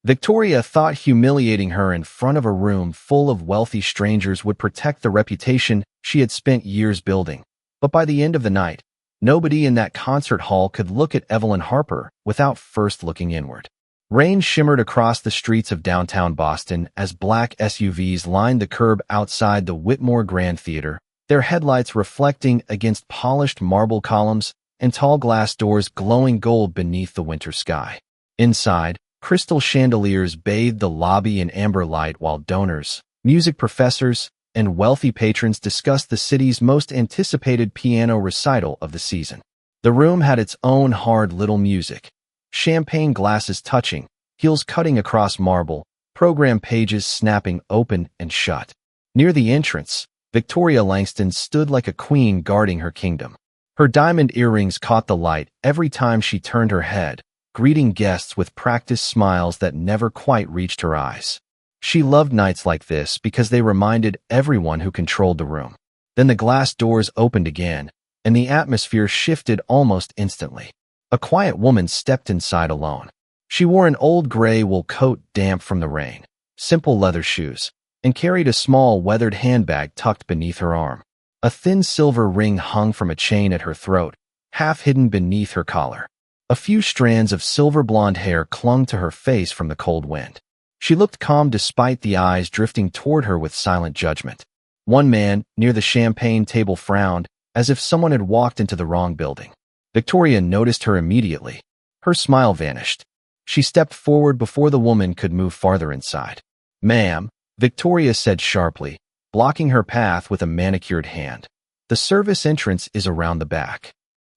Victoria thought humiliating her in front of a room full of wealthy strangers would protect the reputation she had spent years building. But by the end of the night, nobody in that concert hall could look at Evelyn Harper without first looking inward. Rain shimmered across the streets of downtown Boston as black SUVs lined the curb outside the Whitmore Grand Theater, their headlights reflecting against polished marble columns and tall glass doors glowing gold beneath the winter sky. Inside, crystal chandeliers bathed the lobby in amber light while donors, music professors, and wealthy patrons discussed the city's most anticipated piano recital of the season. The room had its own hard little music. Champagne glasses touching, heels cutting across marble, program pages snapping open and shut. Near the entrance, Victoria Langston stood like a queen guarding her kingdom. Her diamond earrings caught the light every time she turned her head, greeting guests with practiced smiles that never quite reached her eyes. She loved nights like this because they reminded everyone who controlled the room. Then the glass doors opened again, and the atmosphere shifted almost instantly. A quiet woman stepped inside alone. She wore an old gray wool coat damp from the rain, simple leather shoes, and carried a small weathered handbag tucked beneath her arm. A thin silver ring hung from a chain at her throat, half hidden beneath her collar. A few strands of silver blonde hair clung to her face from the cold wind. She looked calm despite the eyes drifting toward her with silent judgment. One man, near the champagne table, frowned, as if someone had walked into the wrong building. Victoria noticed her immediately. Her smile vanished. She stepped forward before the woman could move farther inside. "Ma'am," Victoria said sharply, blocking her path with a manicured hand. "The service entrance is around the back."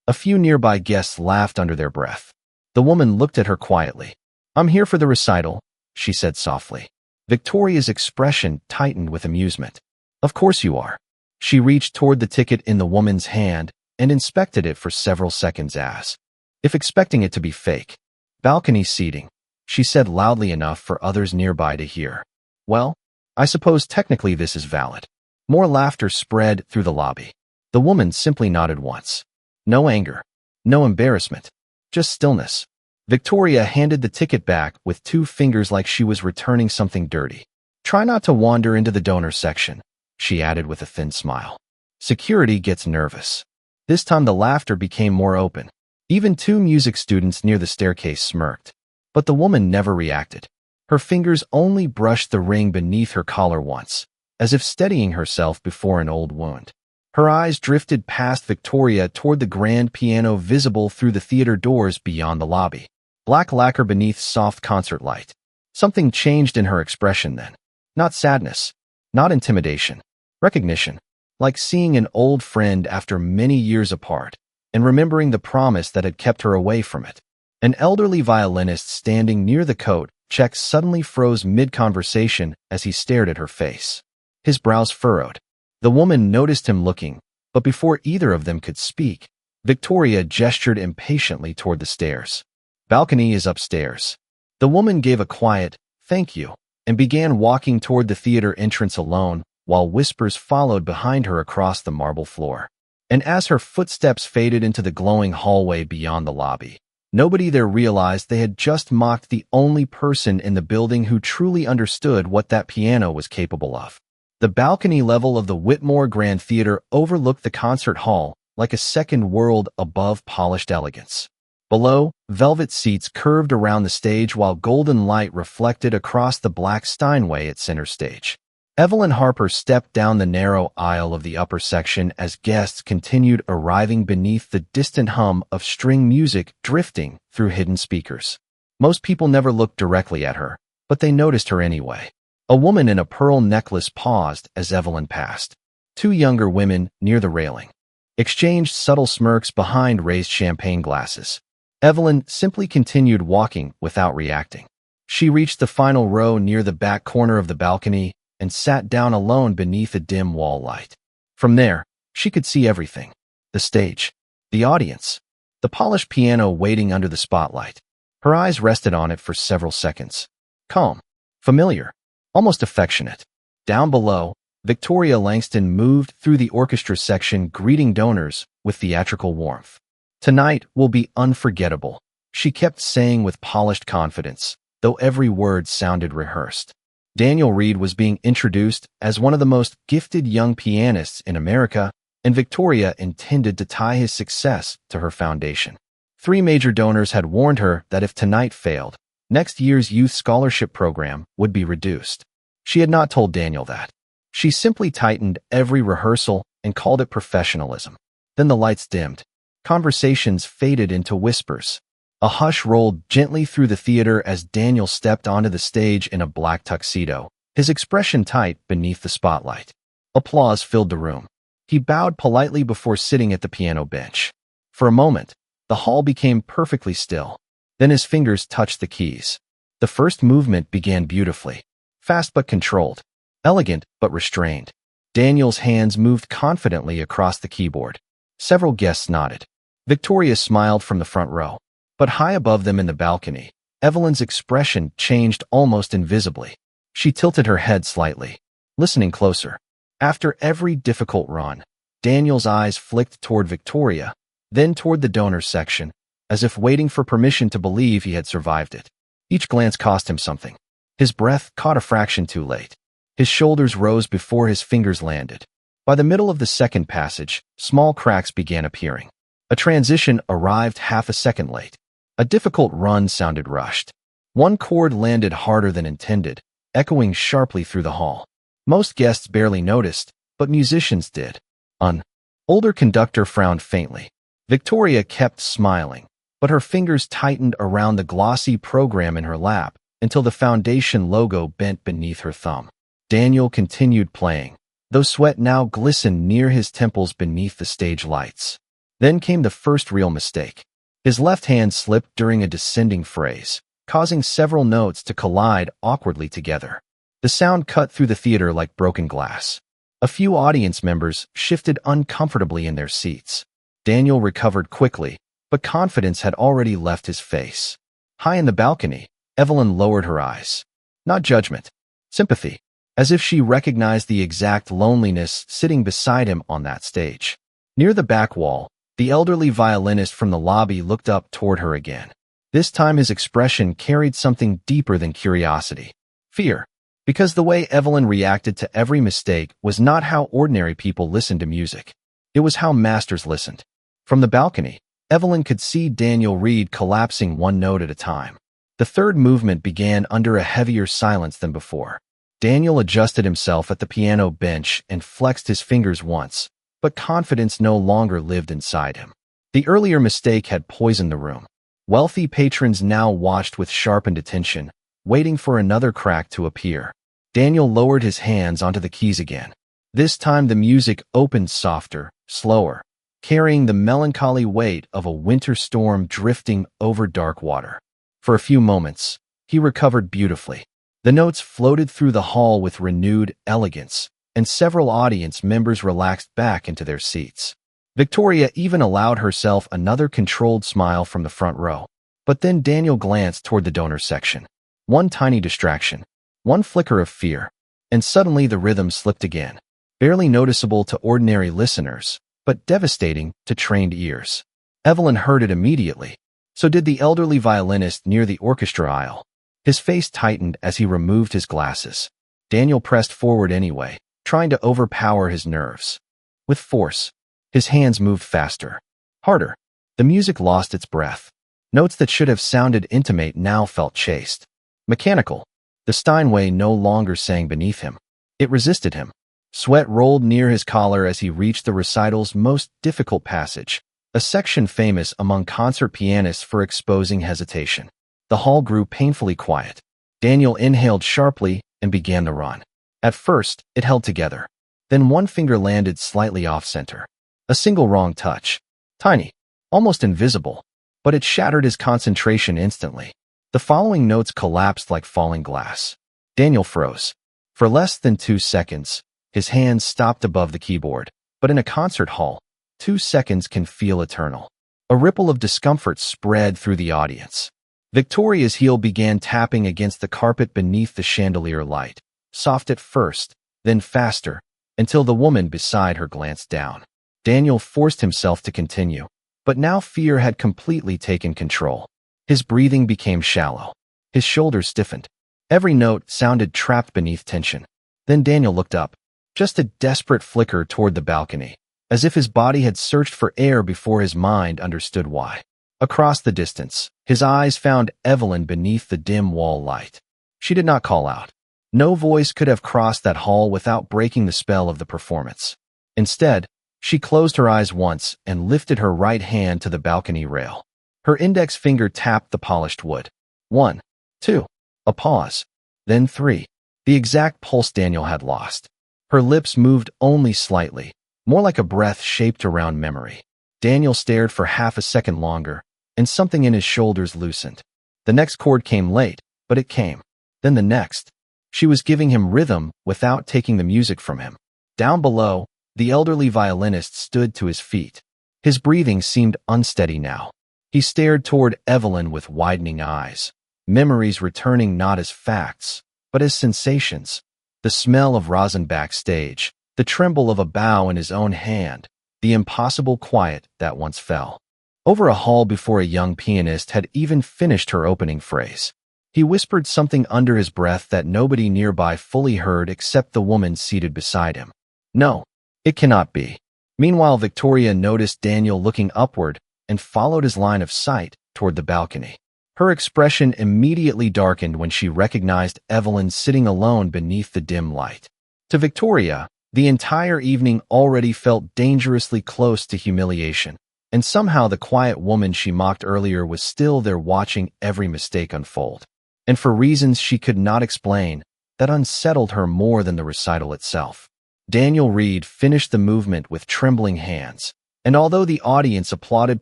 A few nearby guests laughed under their breath. The woman looked at her quietly. "I'm here for the recital," she said softly. Victoria's expression tightened with amusement. "Of course you are." She reached toward the ticket in the woman's hand and inspected it for several seconds as if expecting it to be fake. "Balcony seating," she said loudly enough for others nearby to hear. "Well, I suppose technically this is valid." More laughter spread through the lobby. The woman simply nodded once. No anger, no embarrassment, just stillness. Victoria handed the ticket back with 2 fingers like she was returning something dirty. "Try not to wander into the donor section," she added with a thin smile. "Security gets nervous." This time the laughter became more open. Even 2 music students near the staircase smirked. But the woman never reacted. Her fingers only brushed the ring beneath her collar once, as if steadying herself before an old wound. Her eyes drifted past Victoria toward the grand piano visible through the theater doors beyond the lobby. Black lacquer beneath soft concert light. Something changed in her expression then. Not sadness, not intimidation. Recognition. Like seeing an old friend after many years apart, and remembering the promise that had kept her away from it. An elderly violinist standing near the coat check suddenly froze mid-conversation as he stared at her face. His brows furrowed. The woman noticed him looking, but before either of them could speak, Victoria gestured impatiently toward the stairs. "Balcony is upstairs." The woman gave a quiet, "Thank you," and began walking toward the theater entrance alone, while whispers followed behind her across the marble floor. And as her footsteps faded into the glowing hallway beyond the lobby, nobody there realized they had just mocked the only person in the building who truly understood what that piano was capable of. The balcony level of the Whitmore Grand Theater overlooked the concert hall like a second world above polished elegance. Below, velvet seats curved around the stage while golden light reflected across the black Steinway at center stage. Evelyn Harper stepped down the narrow aisle of the upper section as guests continued arriving beneath the distant hum of string music drifting through hidden speakers. Most people never looked directly at her, but they noticed her anyway. A woman in a pearl necklace paused as Evelyn passed. 2 younger women near the railing exchanged subtle smirks behind raised champagne glasses. Evelyn simply continued walking without reacting. She reached the final row near the back corner of the balcony and sat down alone beneath a dim wall light. From there, she could see everything. The stage, the audience, the polished piano waiting under the spotlight. Her eyes rested on it for several seconds. Calm, familiar, almost affectionate. Down below, Victoria Langston moved through the orchestra section greeting donors with theatrical warmth. "Tonight will be unforgettable," she kept saying with polished confidence, though every word sounded rehearsed. Daniel Reed was being introduced as one of the most gifted young pianists in America, and Victoria intended to tie his success to her foundation. 3 major donors had warned her that if tonight failed, next year's youth scholarship program would be reduced. She had not told Daniel that. She simply tightened every rehearsal and called it professionalism. Then the lights dimmed. Conversations faded into whispers. A hush rolled gently through the theater as Daniel stepped onto the stage in a black tuxedo, his expression tight beneath the spotlight. Applause filled the room. He bowed politely before sitting at the piano bench. For a moment, the hall became perfectly still. Then his fingers touched the keys. The first movement began beautifully, fast but controlled, elegant but restrained. Daniel's hands moved confidently across the keyboard. Several guests nodded. Victoria smiled from the front row. But high above them in the balcony, Evelyn's expression changed almost invisibly. She tilted her head slightly, listening closer. After every difficult run, Daniel's eyes flicked toward Victoria, then toward the donor section, as if waiting for permission to believe he had survived it. Each glance cost him something. His breath caught a fraction too late. His shoulders rose before his fingers landed. By the middle of the second passage, small cracks began appearing. A transition arrived half a second late. A difficult run sounded rushed. One chord landed harder than intended, echoing sharply through the hall. Most guests barely noticed, but musicians did. An older conductor frowned faintly. Victoria kept smiling, but her fingers tightened around the glossy program in her lap until the foundation logo bent beneath her thumb. Daniel continued playing, though sweat now glistened near his temples beneath the stage lights. Then came the first real mistake. His left hand slipped during a descending phrase, causing several notes to collide awkwardly together. The sound cut through the theater like broken glass. A few audience members shifted uncomfortably in their seats. Daniel recovered quickly, but confidence had already left his face. High in the balcony, Evelyn lowered her eyes. Not judgment, sympathy, as if she recognized the exact loneliness sitting beside him on that stage. Near the back wall, the elderly violinist from the lobby looked up toward her again. This time his expression carried something deeper than curiosity. Fear. Because the way Evelyn reacted to every mistake was not how ordinary people listened to music. It was how masters listened. From the balcony, Evelyn could see Daniel Reed collapsing one note at a time. The third movement began under a heavier silence than before. Daniel adjusted himself at the piano bench and flexed his fingers once, but confidence no longer lived inside him. The earlier mistake had poisoned the room. Wealthy patrons now watched with sharpened attention, waiting for another crack to appear. Daniel lowered his hands onto the keys again. This time the music opened softer, slower, carrying the melancholy weight of a winter storm drifting over dark water. For a few moments, he recovered beautifully. The notes floated through the hall with renewed elegance, and several audience members relaxed back into their seats. Victoria even allowed herself another controlled smile from the front row. But then Daniel glanced toward the donor section. One tiny distraction, one flicker of fear, and suddenly the rhythm slipped again, barely noticeable to ordinary listeners, but devastating to trained ears. Evelyn heard it immediately. So did the elderly violinist near the orchestra aisle. His face tightened as he removed his glasses. Daniel pressed forward anyway, trying to overpower his nerves. With force, his hands moved faster, harder. The music lost its breath. Notes that should have sounded intimate now felt chaste, mechanical. The Steinway no longer sang beneath him. It resisted him. Sweat rolled near his collar as he reached the recital's most difficult passage, a section famous among concert pianists for exposing hesitation. The hall grew painfully quiet. Daniel inhaled sharply and began the run. At first, it held together. Then one finger landed slightly off-center. A single wrong touch. Tiny, almost invisible, but it shattered his concentration instantly. The following notes collapsed like falling glass. Daniel froze. For less than 2 seconds, his hands stopped above the keyboard. But in a concert hall, 2 seconds can feel eternal. A ripple of discomfort spread through the audience. Victoria's heel began tapping against the carpet beneath the chandelier light. Soft at first, then faster, until the woman beside her glanced down. Daniel forced himself to continue, but now fear had completely taken control. His breathing became shallow. His shoulders stiffened. Every note sounded trapped beneath tension. Then Daniel looked up, just a desperate flicker toward the balcony, as if his body had searched for air before his mind understood why. Across the distance, his eyes found Evelyn beneath the dim wall light. She did not call out. No voice could have crossed that hall without breaking the spell of the performance. Instead, she closed her eyes once and lifted her right hand to the balcony rail. Her index finger tapped the polished wood. 1, 2, a pause, then 3, the exact pulse Daniel had lost. Her lips moved only slightly, more like a breath shaped around memory. Daniel stared for half a second longer, and something in his shoulders loosened. The next chord came late, but it came. Then the next. She was giving him rhythm without taking the music from him. Down below, the elderly violinist stood to his feet. His breathing seemed unsteady now. He stared toward Evelyn with widening eyes, memories returning not as facts, but as sensations. The smell of rosin backstage, the tremble of a bow in his own hand, the impossible quiet that once fell over a hall before a young pianist had even finished her opening phrase. He whispered something under his breath that nobody nearby fully heard except the woman seated beside him. No, it cannot be. Meanwhile, Victoria noticed Daniel looking upward and followed his line of sight toward the balcony. Her expression immediately darkened when she recognized Evelyn sitting alone beneath the dim light. To Victoria, the entire evening already felt dangerously close to humiliation, and somehow the quiet woman she mocked earlier was still there watching every mistake unfold. And for reasons she could not explain, that unsettled her more than the recital itself. Daniel Reed finished the movement with trembling hands, and although the audience applauded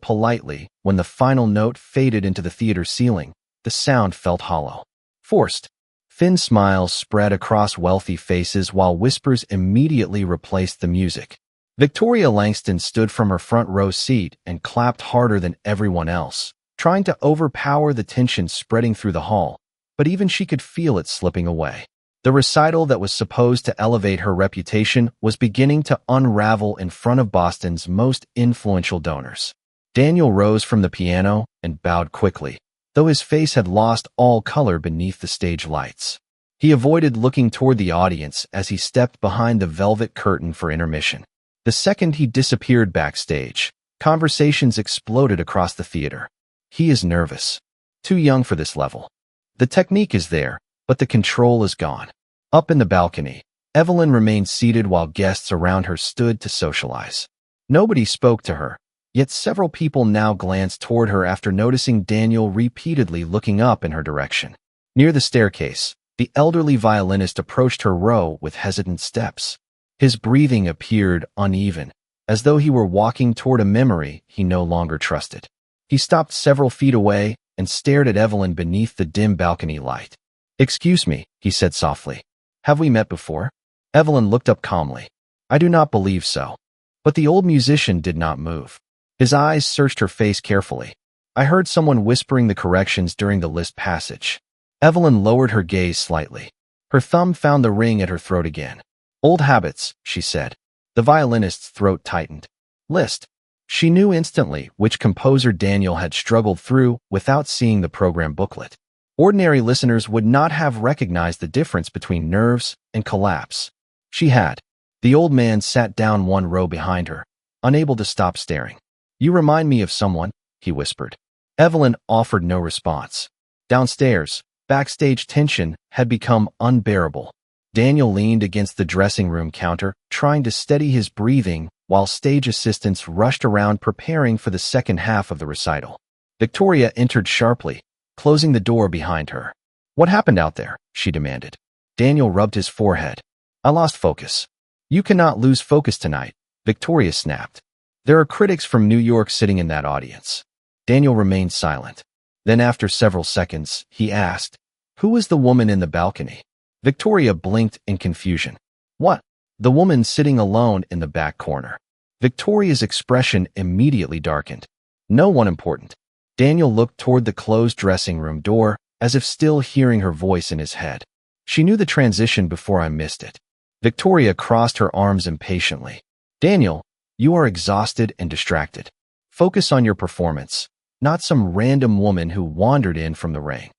politely when the final note faded into the theater ceiling, the sound felt hollow, forced. Thin smiles spread across wealthy faces while whispers immediately replaced the music. Victoria Langston stood from her front row seat and clapped harder than everyone else, trying to overpower the tension spreading through the hall, but even she could feel it slipping away. The recital that was supposed to elevate her reputation was beginning to unravel in front of Boston's most influential donors. Daniel rose from the piano and bowed quickly, though his face had lost all color beneath the stage lights. He avoided looking toward the audience as he stepped behind the velvet curtain for intermission. The second he disappeared backstage, conversations exploded across the theater. He is nervous. Too young for this level. The technique is there, but the control is gone. Up in the balcony, Evelyn remained seated while guests around her stood to socialize. Nobody spoke to her, yet several people now glanced toward her after noticing Daniel repeatedly looking up in her direction. Near the staircase, the elderly violinist approached her row with hesitant steps. His breathing appeared uneven, as though he were walking toward a memory he no longer trusted. He stopped several feet away and stared at Evelyn beneath the dim balcony light. "Excuse me," he said softly. "Have we met before?" Evelyn looked up calmly. "I do not believe so." But the old musician did not move. His eyes searched her face carefully. "I heard someone whispering the corrections during the Liszt passage." Evelyn lowered her gaze slightly. Her thumb found the ring at her throat again. "Old habits," she said. The violinist's throat tightened. "Liszt." She knew instantly which composer Daniel had struggled through without seeing the program booklet. Ordinary listeners would not have recognized the difference between nerves and collapse. She had. The old man sat down one row behind her, unable to stop staring. "You remind me of someone," he whispered. Evelyn offered no response. Downstairs, backstage tension had become unbearable. Daniel leaned against the dressing room counter, trying to steady his breathing while stage assistants rushed around preparing for the second half of the recital. Victoria entered sharply, closing the door behind her. "What happened out there?" she demanded. Daniel rubbed his forehead. "I lost focus." "You cannot lose focus tonight," Victoria snapped. "There are critics from New York sitting in that audience." Daniel remained silent. Then after several seconds, he asked, "Who was the woman in the balcony?" Victoria blinked in confusion. "What?" "The woman sitting alone in the back corner." Victoria's expression immediately darkened. "No one important." Daniel looked toward the closed dressing room door, as if still hearing her voice in his head. "She knew the transition before I missed it." Victoria crossed her arms impatiently. "Daniel, you are exhausted and distracted. Focus on your performance, not some random woman who wandered in from the rain."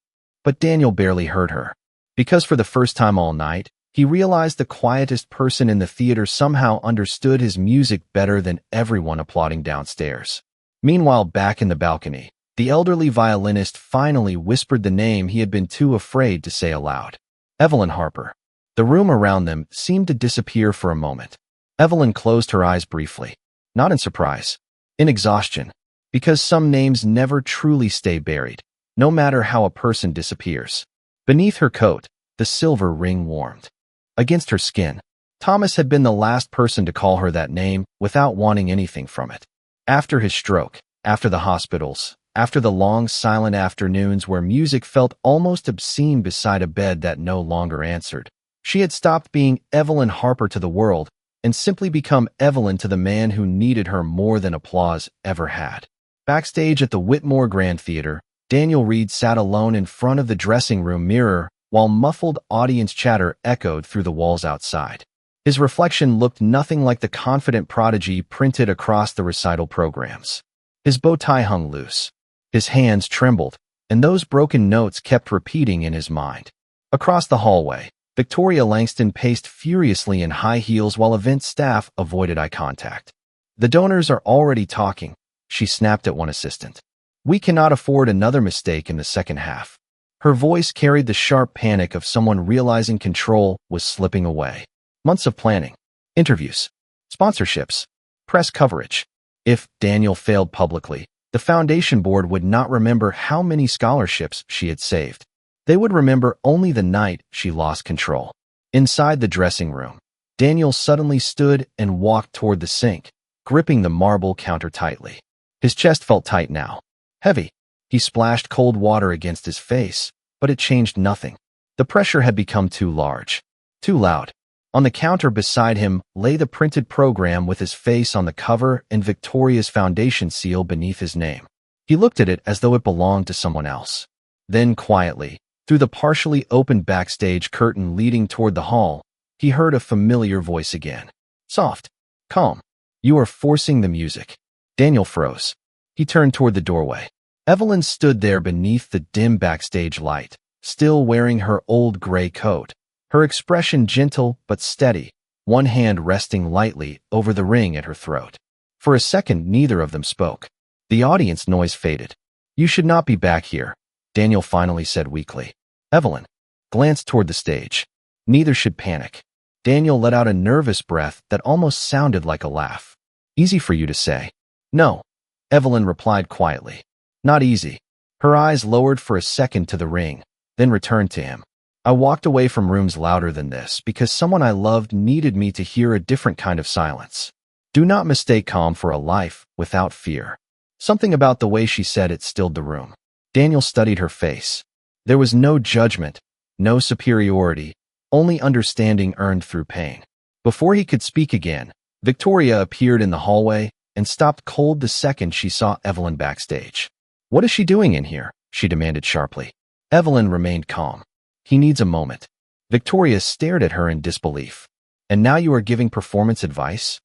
But Daniel barely heard her. Because for the first time all night, he realized the quietest person in the theater somehow understood his music better than everyone applauding downstairs. Meanwhile, back in the balcony, the elderly violinist finally whispered the name he had been too afraid to say aloud. Evelyn Harper. The room around them seemed to disappear for a moment. Evelyn closed her eyes briefly, not in surprise, in exhaustion, because some names never truly stay buried, no matter how a person disappears. Beneath her coat, the silver ring warmed. Against her skin, Thomas had been the last person to call her that name without wanting anything from it. After his stroke, after the hospitals, after the long silent afternoons where music felt almost obscene beside a bed that no longer answered, she had stopped being Evelyn Harper to the world and simply become Evelyn to the man who needed her more than applause ever had. Backstage at the Whitmore Grand Theater, Daniel Reed sat alone in front of the dressing room mirror while muffled audience chatter echoed through the walls outside. His reflection looked nothing like the confident prodigy printed across the recital programs. His bow tie hung loose. His hands trembled, and those broken notes kept repeating in his mind. Across the hallway, Victoria Langston paced furiously in high heels while event staff avoided eye contact. "The donors are already talking," she snapped at one assistant. "We cannot afford another mistake in the second half." Her voice carried the sharp panic of someone realizing control was slipping away. Months of planning, interviews, sponsorships, press coverage. If Daniel failed publicly, the foundation board would not remember how many scholarships she had saved. They would remember only the night she lost control. Inside the dressing room, Daniel suddenly stood and walked toward the sink, gripping the marble counter tightly. His chest felt tight now, heavy. He splashed cold water against his face, but it changed nothing. The pressure had become too large, too loud. On the counter beside him lay the printed program with his face on the cover and Victoria's foundation seal beneath his name. He looked at it as though it belonged to someone else. Then quietly, through the partially opened backstage curtain leading toward the hall, he heard a familiar voice again. Soft, calm. "You are forcing the music." Daniel froze. He turned toward the doorway. Evelyn stood there beneath the dim backstage light, still wearing her old gray coat, her expression gentle but steady, one hand resting lightly over the ring at her throat. For a second, neither of them spoke. The audience noise faded. "You should not be back here," Daniel finally said weakly. Evelyn glanced toward the stage. "Neither should panic." Daniel let out a nervous breath that almost sounded like a laugh. "Easy for you to say." "No," Evelyn replied quietly. "Not easy." Her eyes lowered for a second to the ring, then returned to him. "I walked away from rooms louder than this because someone I loved needed me to hear a different kind of silence. Do not mistake calm for a life without fear." Something about the way she said it stilled the room. Daniel studied her face. There was no judgment, no superiority, only understanding earned through pain. Before he could speak again, Victoria appeared in the hallway and stopped cold the second she saw Evelyn backstage. "What is she doing in here?" she demanded sharply. Evelyn remained calm. "He needs a moment." Victoria stared at her in disbelief. "And now you are giving performance advice?"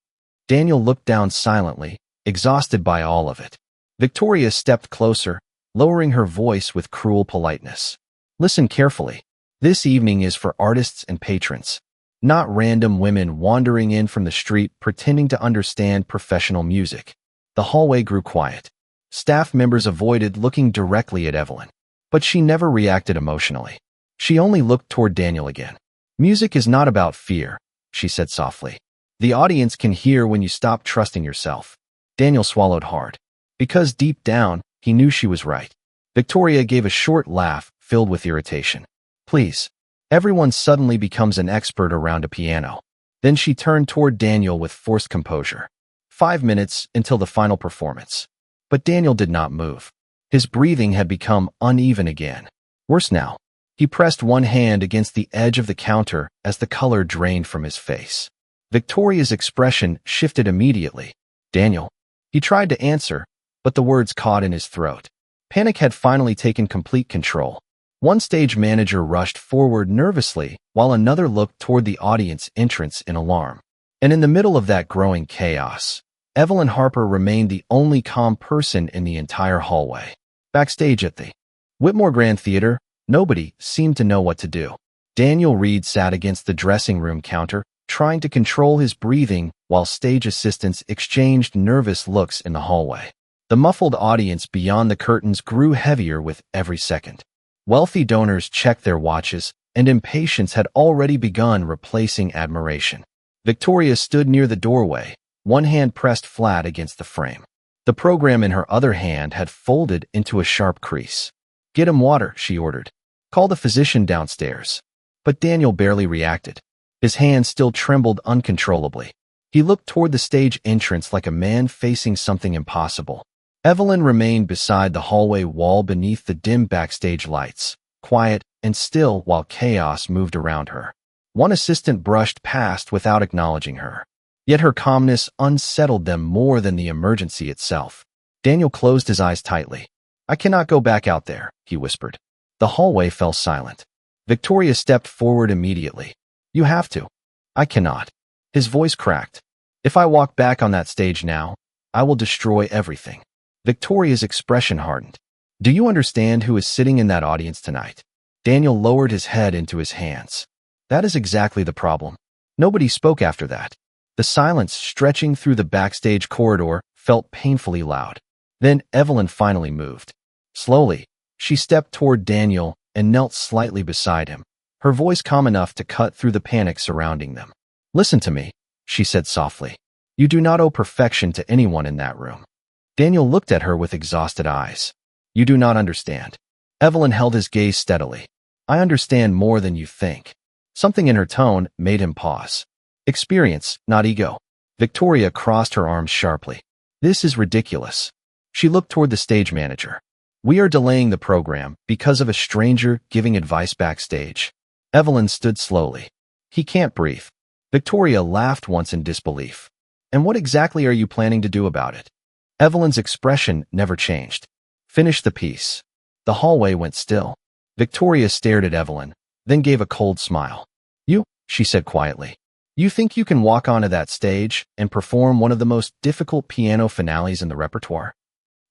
Daniel looked down silently, exhausted by all of it. Victoria stepped closer, lowering her voice with cruel politeness. "Listen carefully. This evening is for artists and patrons, not random women wandering in from the street pretending to understand professional music." The hallway grew quiet. Staff members avoided looking directly at Evelyn, but she never reacted emotionally. She only looked toward Daniel again. "Music is not about fear," she said softly. "The audience can hear when you stop trusting yourself." Daniel swallowed hard, because deep down, he knew she was right. Victoria gave a short laugh filled with irritation. "Please." Everyone suddenly becomes an expert around a piano. Then she turned toward Daniel with forced composure. 5 minutes until the final performance. But Daniel did not move. His breathing had become uneven again. Worse now. He pressed one hand against the edge of the counter as the color drained from his face. Victoria's expression shifted immediately. "Daniel." He tried to answer, but the words caught in his throat. Panic had finally taken complete control. One stage manager rushed forward nervously, while another looked toward the audience entrance in alarm. And in the middle of that growing chaos, Evelyn Harper remained the only calm person in the entire hallway. Backstage at the Whitmore Grand Theater, Nobody seemed to know what to do. Daniel Reed sat against the dressing room counter, trying to control his breathing while stage assistants exchanged nervous looks in the hallway. The muffled audience beyond the curtains grew heavier with every second. Wealthy donors checked their watches, and impatience had already begun replacing admiration. Victoria stood near the doorway, one hand pressed flat against the frame. The program in her other hand had folded into a sharp crease. "Get him water," she ordered. "Call the physician downstairs." But Daniel barely reacted. His hand still trembled uncontrollably. He looked toward the stage entrance like a man facing something impossible. Evelyn remained beside the hallway wall beneath the dim backstage lights, quiet and still while chaos moved around her. One assistant brushed past without acknowledging her. Yet her calmness unsettled them more than the emergency itself. Daniel closed his eyes tightly. "I cannot go back out there," he whispered. The hallway fell silent. Victoria stepped forward immediately. "You have to." "I cannot." His voice cracked. "If I walk back on that stage now, I will destroy everything." Victoria's expression hardened. "Do you understand who is sitting in that audience tonight?" Daniel lowered his head into his hands. "That is exactly the problem." Nobody spoke after that. The silence stretching through the backstage corridor felt painfully loud. Then Evelyn finally moved. Slowly, she stepped toward Daniel and knelt slightly beside him, her voice calm enough to cut through the panic surrounding them. "Listen to me," she said softly. "You do not owe perfection to anyone in that room." Daniel looked at her with exhausted eyes. "You do not understand." Evelyn held his gaze steadily. "I understand more than you think." Something in her tone made him pause. "Experience, not ego." Victoria crossed her arms sharply. "This is ridiculous." She looked toward the stage manager. "We are delaying the program because of a stranger giving advice backstage." Evelyn stood slowly. "He can't breathe." Victoria laughed once in disbelief. "And what exactly are you planning to do about it?" Evelyn's expression never changed. "Finish the piece." The hallway went still. Victoria stared at Evelyn, then gave a cold smile. "You," she said quietly, "you think you can walk onto that stage and perform one of the most difficult piano finales in the repertoire?"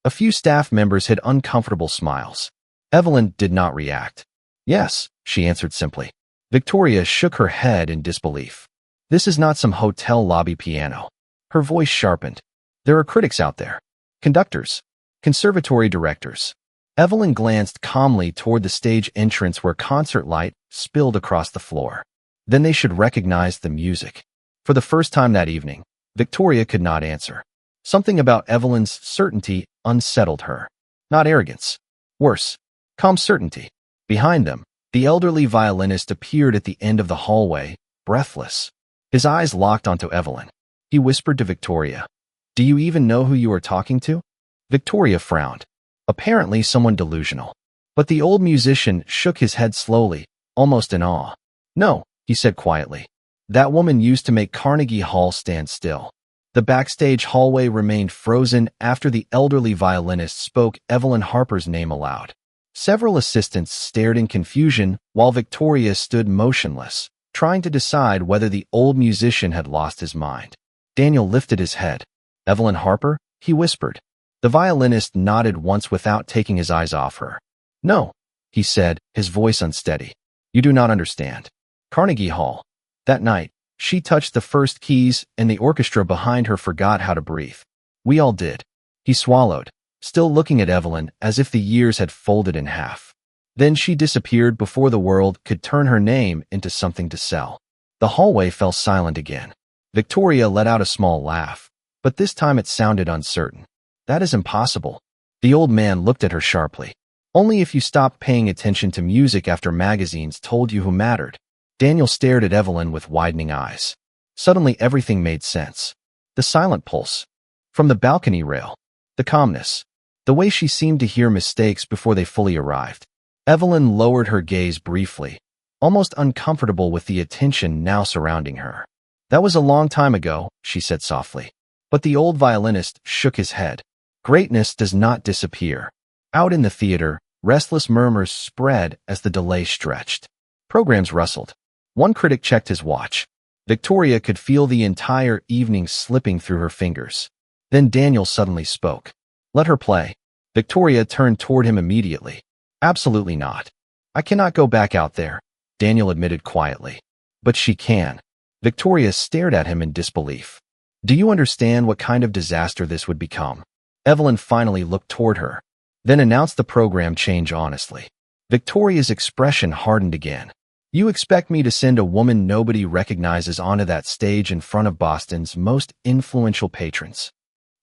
A few staff members hid uncomfortable smiles. Evelyn did not react. "Yes," she answered simply. Victoria shook her head in disbelief. "This is not some hotel lobby piano." Her voice sharpened. "There are critics out there. Conductors. Conservatory directors." Evelyn glanced calmly toward the stage entrance where concert light spilled across the floor. Then they should recognize the music. For the first time that evening, Victoria could not answer. Something about Evelyn's certainty unsettled her. Not arrogance. Worse, calm certainty. Behind them, the elderly violinist appeared at the end of the hallway, breathless. His eyes locked onto Evelyn. He whispered to Victoria, "Do you even know who you are talking to?" Victoria frowned. Apparently someone delusional. But the old musician shook his head slowly, almost in awe. "No," he said quietly. "That woman used to make Carnegie Hall stand still." The backstage hallway remained frozen after the elderly violinist spoke Evelyn Harper's name aloud. Several assistants stared in confusion while Victoria stood motionless, trying to decide whether the old musician had lost his mind. Daniel lifted his head. "Evelyn Harper?" he whispered. The violinist nodded once without taking his eyes off her. "No," he said, his voice unsteady. "You do not understand. Carnegie Hall. That night, she touched the first keys and the orchestra behind her forgot how to breathe. We all did." He swallowed, still looking at Evelyn as if the years had folded in half. Then she disappeared before the world could turn her name into something to sell. The hallway fell silent again. Victoria let out a small laugh, but this time it sounded uncertain. "That is impossible." The old man looked at her sharply. "Only if you stopped paying attention to music after magazines told you who mattered." Daniel stared at Evelyn with widening eyes. Suddenly everything made sense. The silent pulse. From the balcony rail. The calmness. The way she seemed to hear mistakes before they fully arrived. Evelyn lowered her gaze briefly, almost uncomfortable with the attention now surrounding her. "That was a long time ago," she said softly. But the old violinist shook his head. "Greatness does not disappear." Out in the theater, restless murmurs spread as the delay stretched. Programs rustled. One critic checked his watch. Victoria could feel the entire evening slipping through her fingers. Then Daniel suddenly spoke. "Let her play." Victoria turned toward him immediately. "Absolutely not." I cannot go back out there, Daniel admitted quietly. But she can. Victoria stared at him in disbelief. Do you understand what kind of disaster this would become? Evelyn finally looked toward her, then announced the program change honestly. Victoria's expression hardened again. You expect me to send a woman nobody recognizes onto that stage in front of Boston's most influential patrons?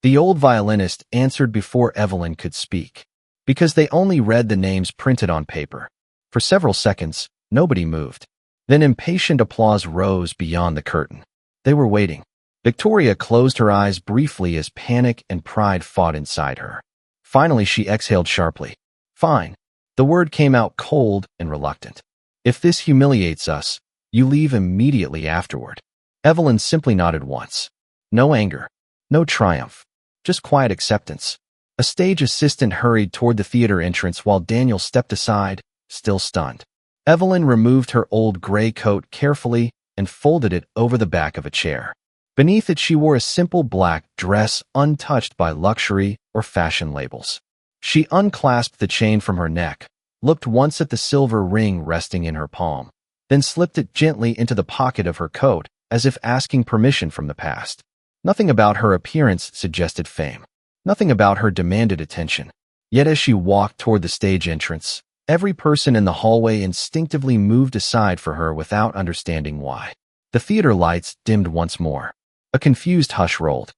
The old violinist answered before Evelyn could speak. Because they only read the names printed on paper. For several seconds, nobody moved. Then impatient applause rose beyond the curtain. They were waiting. Victoria closed her eyes briefly as panic and pride fought inside her. Finally, she exhaled sharply. Fine. The word came out cold and reluctant. If this humiliates us, you leave immediately afterward. Evelyn simply nodded once. No anger. No triumph. Just quiet acceptance. A stage assistant hurried toward the theater entrance while Daniel stepped aside, still stunned. Evelyn removed her old gray coat carefully and folded it over the back of a chair. Beneath it she wore a simple black dress untouched by luxury or fashion labels. She unclasped the chain from her neck, looked once at the silver ring resting in her palm, then slipped it gently into the pocket of her coat as if asking permission from the past. Nothing about her appearance suggested fame. Nothing about her demanded attention. Yet as she walked toward the stage entrance, every person in the hallway instinctively moved aside for her without understanding why. The theater lights dimmed once more. A confused hush rolled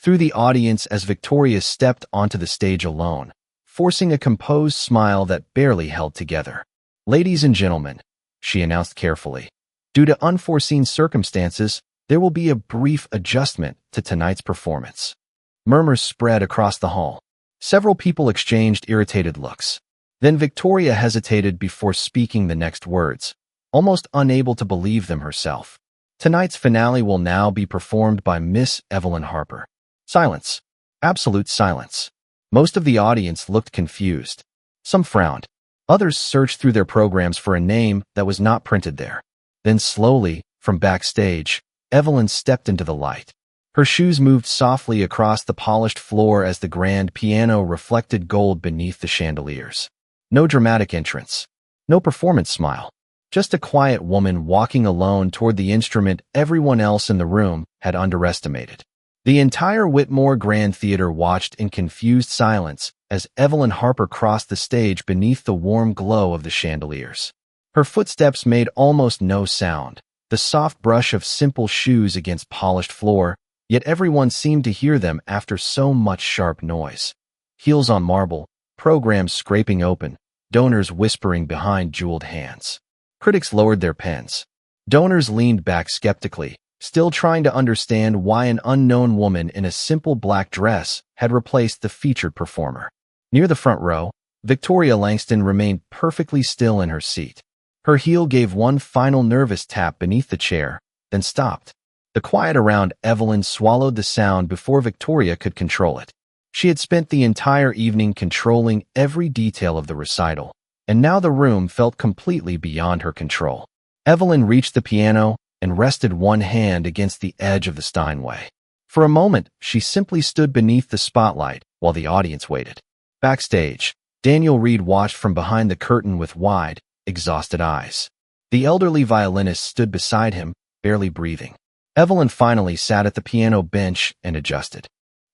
through the audience as Victoria stepped onto the stage alone, forcing a composed smile that barely held together. Ladies and gentlemen, she announced carefully, due to unforeseen circumstances, there will be a brief adjustment to tonight's performance. Murmurs spread across the hall. Several people exchanged irritated looks. Then Victoria hesitated before speaking the next words, almost unable to believe them herself. Tonight's finale will now be performed by Miss Evelyn Harper. Silence. Absolute silence. Most of the audience looked confused. Some frowned. Others searched through their programs for a name that was not printed there. Then slowly, from backstage, Evelyn stepped into the light. Her shoes moved softly across the polished floor as the grand piano reflected gold beneath the chandeliers. No dramatic entrance. No performance smile. Just a quiet woman walking alone toward the instrument everyone else in the room had underestimated. The entire Whitmore Grand Theater watched in confused silence as Evelyn Harper crossed the stage beneath the warm glow of the chandeliers. Her footsteps made almost no sound, the soft brush of simple shoes against polished floor, yet everyone seemed to hear them after so much sharp noise. Heels on marble, programs scraping open, donors whispering behind jeweled hands. Critics lowered their pens. Donors leaned back skeptically, still trying to understand why an unknown woman in a simple black dress had replaced the featured performer. Near the front row, Victoria Langston remained perfectly still in her seat. Her heel gave one final nervous tap beneath the chair, then stopped. The quiet around Evelyn swallowed the sound before Victoria could control it. She had spent the entire evening controlling every detail of the recital, and now the room felt completely beyond her control. Evelyn reached the piano and rested one hand against the edge of the Steinway. For a moment, she simply stood beneath the spotlight while the audience waited. Backstage, Daniel Reed watched from behind the curtain with wide, exhausted eyes. The elderly violinist stood beside him, barely breathing. Evelyn finally sat at the piano bench and adjusted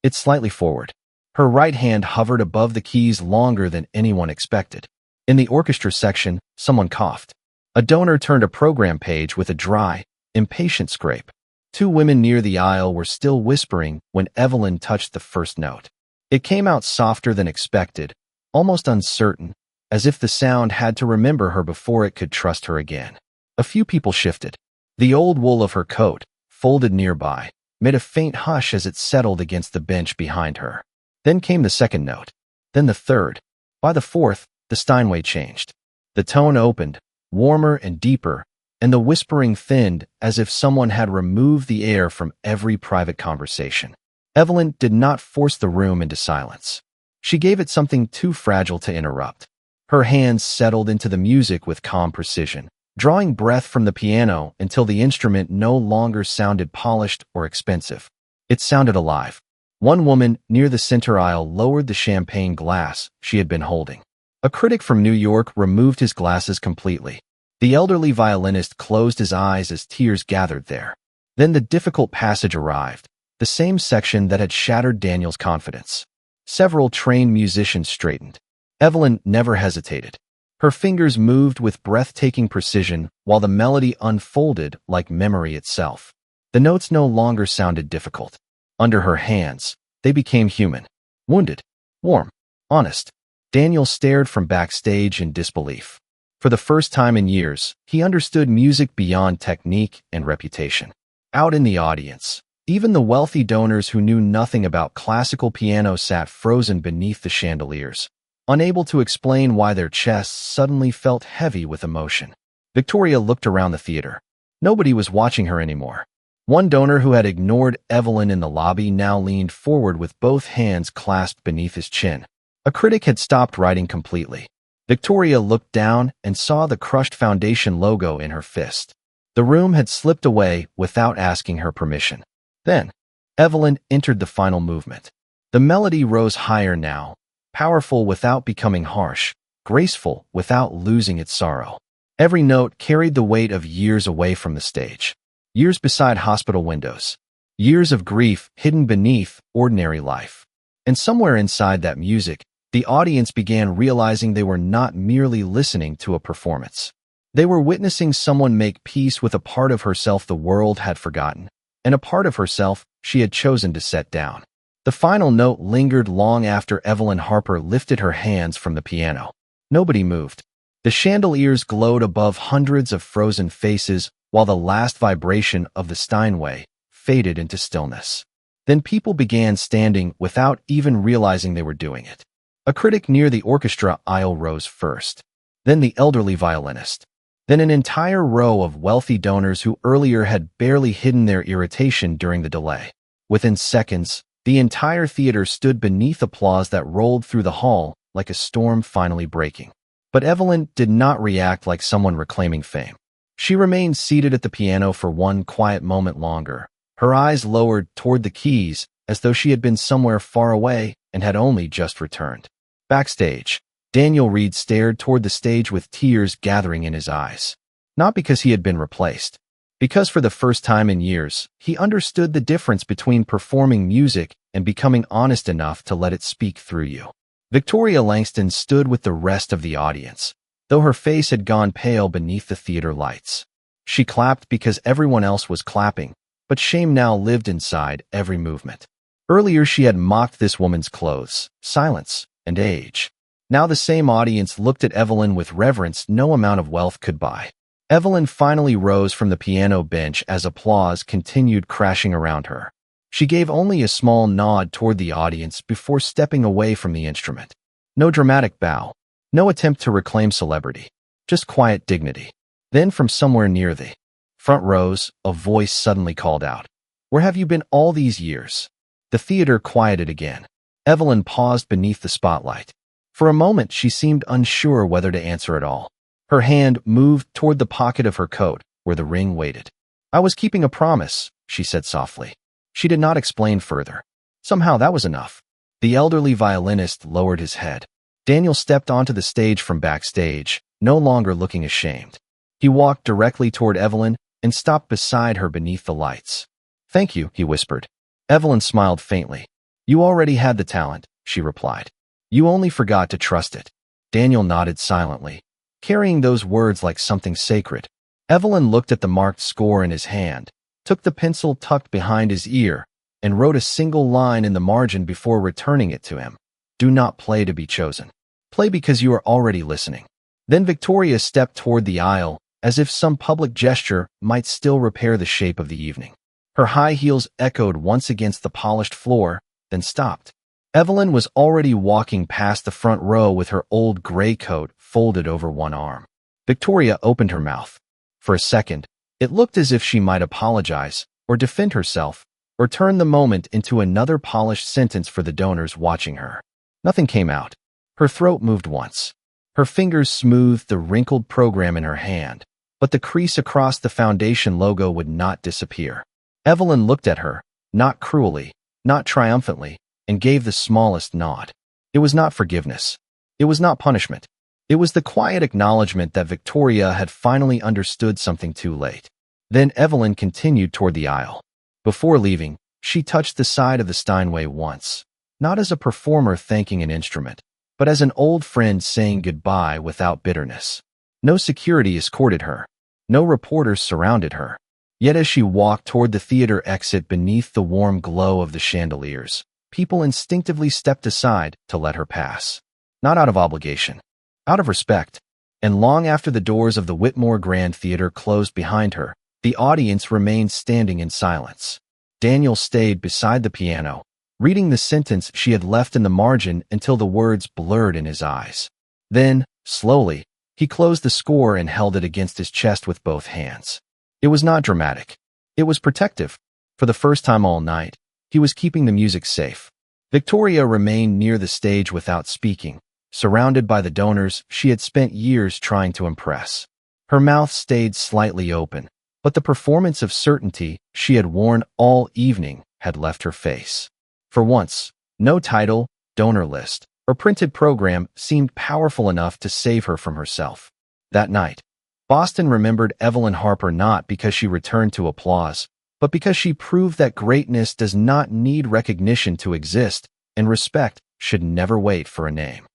it slightly forward. Her right hand hovered above the keys longer than anyone expected. In the orchestra section, someone coughed. A donor turned a program page with a dry, impatient scrape. Two women near the aisle were still whispering when Evelyn touched the first note. It came out softer than expected, almost uncertain, as if the sound had to remember her before it could trust her again. A few people shifted. The old wool of her coat, folded nearby, made a faint hush as it settled against the bench behind her. Then came the second note. Then the third. By the fourth, the Steinway changed. The tone opened, warmer and deeper, and the whispering thinned as if someone had removed the air from every private conversation. Evelyn did not force the room into silence. She gave it something too fragile to interrupt. Her hands settled into the music with calm precision, drawing breath from the piano until the instrument no longer sounded polished or expensive. It sounded alive. One woman near the center aisle lowered the champagne glass she had been holding. A critic from New York removed his glasses completely. The elderly violinist closed his eyes as tears gathered there. Then the difficult passage arrived, the same section that had shattered Daniel's confidence. Several trained musicians straightened. Evelyn never hesitated. Her fingers moved with breathtaking precision while the melody unfolded like memory itself. The notes no longer sounded difficult. Under her hands, they became human. Wounded, warm, honest. Daniel stared from backstage in disbelief. For the first time in years, he understood music beyond technique and reputation. Out in the audience, even the wealthy donors who knew nothing about classical piano sat frozen beneath the chandeliers, unable to explain why their chests suddenly felt heavy with emotion. Victoria looked around the theater. Nobody was watching her anymore. One donor who had ignored Evelyn in the lobby now leaned forward with both hands clasped beneath his chin. A critic had stopped writing completely. Victoria looked down and saw the crushed foundation logo in her fist. The room had slipped away without asking her permission. Then, Evelyn entered the final movement. The melody rose higher now, powerful without becoming harsh, graceful without losing its sorrow. Every note carried the weight of years away from the stage. Years beside hospital windows. Years of grief hidden beneath ordinary life. And somewhere inside that music, the audience began realizing they were not merely listening to a performance. They were witnessing someone make peace with a part of herself the world had forgotten, and a part of herself she had chosen to set down. The final note lingered long after Evelyn Harper lifted her hands from the piano. Nobody moved. The chandeliers glowed above hundreds of frozen faces while the last vibration of the Steinway faded into stillness. Then people began standing without even realizing they were doing it. A critic near the orchestra aisle rose first, then the elderly violinist, then an entire row of wealthy donors who earlier had barely hidden their irritation during the delay. Within seconds, the entire theater stood beneath applause that rolled through the hall like a storm finally breaking. But Evelyn did not react like someone reclaiming fame. She remained seated at the piano for one quiet moment longer, her eyes lowered toward the keys as though she had been somewhere far away and had only just returned. Backstage, Daniel Reed stared toward the stage with tears gathering in his eyes. Not because he had been replaced, because for the first time in years, he understood the difference between performing music and becoming honest enough to let it speak through you. Victoria Langston stood with the rest of the audience, though her face had gone pale beneath the theater lights. She clapped because everyone else was clapping, but shame now lived inside every movement. Earlier she had mocked this woman's clothes, silence, and age. Now the same audience looked at Evelyn with reverence no amount of wealth could buy. Evelyn finally rose from the piano bench as applause continued crashing around her. She gave only a small nod toward the audience before stepping away from the instrument. No dramatic bow, no attempt to reclaim celebrity, just quiet dignity. Then from somewhere near the front rows, a voice suddenly called out, "Where have you been all these years?" The theater quieted again. Evelyn paused beneath the spotlight. For a moment, she seemed unsure whether to answer at all. Her hand moved toward the pocket of her coat, where the ring waited. "I was keeping a promise," she said softly. She did not explain further. Somehow that was enough. The elderly violinist lowered his head. Daniel stepped onto the stage from backstage, no longer looking ashamed. He walked directly toward Evelyn and stopped beside her beneath the lights. "Thank you," he whispered. Evelyn smiled faintly. "You already had the talent," she replied. "You only forgot to trust it." Daniel nodded silently, carrying those words like something sacred. Evelyn looked at the marked score in his hand, took the pencil tucked behind his ear, and wrote a single line in the margin before returning it to him. "Do not play to be chosen. Play because you are already listening." Then Victoria stepped toward the aisle, as if some public gesture might still repair the shape of the evening. Her high heels echoed once against the polished floor, then stopped. Evelyn was already walking past the front row with her old gray coat folded over one arm. Victoria opened her mouth. For a second, it looked as if she might apologize, or defend herself, or turn the moment into another polished sentence for the donors watching her. Nothing came out. Her throat moved once. Her fingers smoothed the wrinkled program in her hand, but the crease across the foundation logo would not disappear. Evelyn looked at her, not cruelly, not triumphantly, and gave the smallest nod. It was not forgiveness. It was not punishment. It was the quiet acknowledgement that Victoria had finally understood something too late. Then Evelyn continued toward the aisle. Before leaving, she touched the side of the Steinway once, not as a performer thanking an instrument, but as an old friend saying goodbye without bitterness. No security escorted her. No reporters surrounded her. Yet as she walked toward the theater exit beneath the warm glow of the chandeliers, people instinctively stepped aside to let her pass. Not out of obligation, out of respect. And long after the doors of the Whitmore Grand Theater closed behind her, the audience remained standing in silence. Daniel stayed beside the piano, reading the sentence she had left in the margin until the words blurred in his eyes. Then, slowly, he closed the score and held it against his chest with both hands. It was not dramatic. It was protective. For the first time all night, he was keeping the music safe. Victoria remained near the stage without speaking, surrounded by the donors she had spent years trying to impress. Her mouth stayed slightly open, but the performance of certainty she had worn all evening had left her face. For once, no title, donor list, or printed program seemed powerful enough to save her from herself. That night, Boston remembered Evelyn Harper not because she returned to applause, but because she proved that greatness does not need recognition to exist, and respect should never wait for a name.